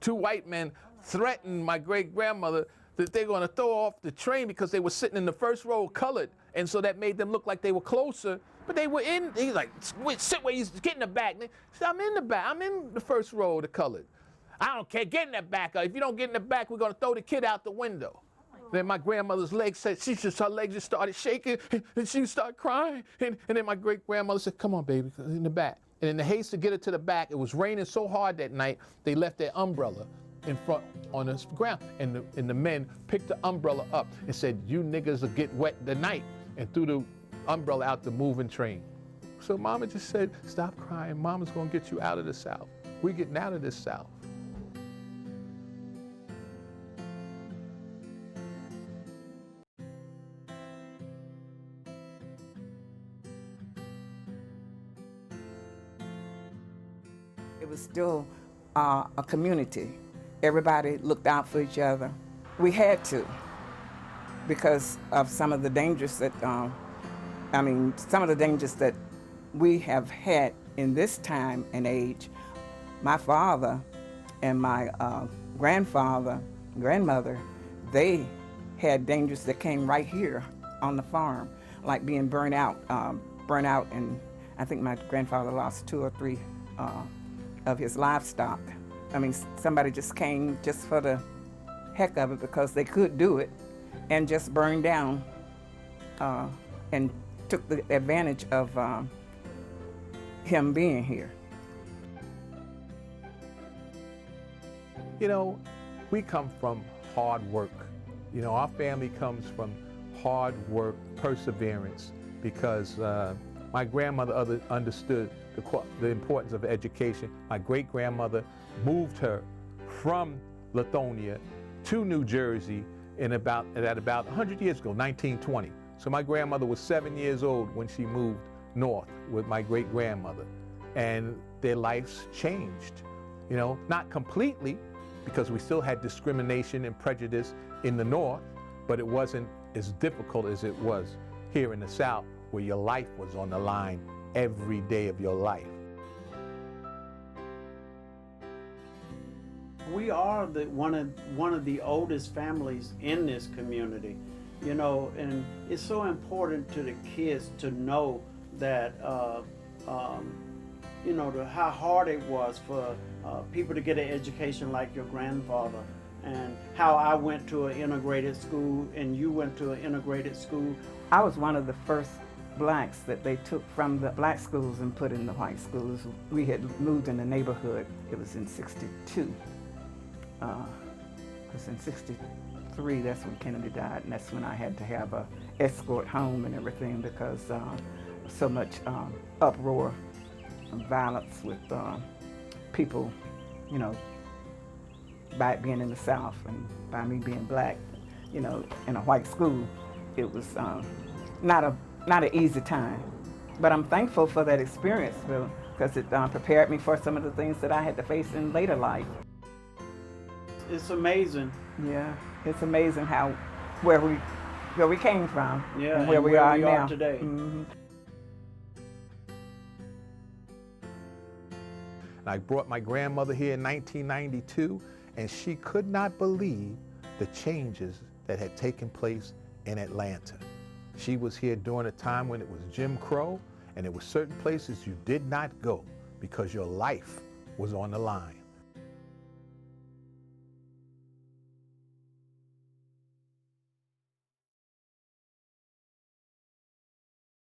two white men threatened my great-grandmother that they're going to throw off the train because they were sitting in the first row colored, and so that made them look like they were closer, but they were in. He's like, sit where you get in the back. He said, I'm in the back. I'm in the first row of the colored. I don't care, get in the back. If you don't get in the back, we're going to throw the kid out the window. Then my grandmother's legs said, her legs just started shaking, and she started crying. And then my great-grandmother said, come on, baby, in the back. And in the haste to get her to the back, it was raining so hard that night, they left their umbrella in front on the ground. And the men picked the umbrella up and said, you niggas will get wet tonight, and threw the umbrella out the moving train. So Mama just said, stop crying. Mama's going to get you out of the South. We're getting out of this South. It was still a community. Everybody looked out for each other. We had to, because of some of the dangers that, some of the dangers that we have had in this time and age. My father and my grandmother, they had dangers that came right here on the farm, like being burnt out, and I think my grandfather lost 2 or 3 of his livestock. I mean, somebody just came just for the heck of it because they could do it and just burned down and took the advantage of him being here. You know, we come from hard work. You know, our family comes from hard work, perseverance, because my grandmother understood the importance of education. My great-grandmother moved her from Lithonia to New Jersey at about 100 years ago, 1920. So my grandmother was 7 years old when she moved north with my great-grandmother. And their lives changed. You know, not completely, because we still had discrimination and prejudice in the north, but it wasn't as difficult as it was here in the South, where your life was on the line every day of your life. We are one of the oldest families in this community, you know, and it's so important to the kids to know that, you know, how hard it was for people to get an education like your grandfather, and how I went to an integrated school and you went to an integrated school. I was one of the first blacks that they took from the black schools and put in the white schools. We had moved in the neighborhood. It was in '62. Because in '63, that's when Kennedy died, and that's when I had to have a escort home and everything, because so much uproar and violence with people, you know, by it being in the South and by me being black, you know, in a white school. It was not an easy time, but I'm thankful for that experience, because it prepared me for some of the things that I had to face in later life. It's amazing. Yeah, it's amazing where we came from, yeah, and where we are now today. Mm-hmm. I brought my grandmother here in 1992, and she could not believe the changes that had taken place in Atlanta. She was here during a time when it was Jim Crow, and there were certain places you did not go because your life was on the line.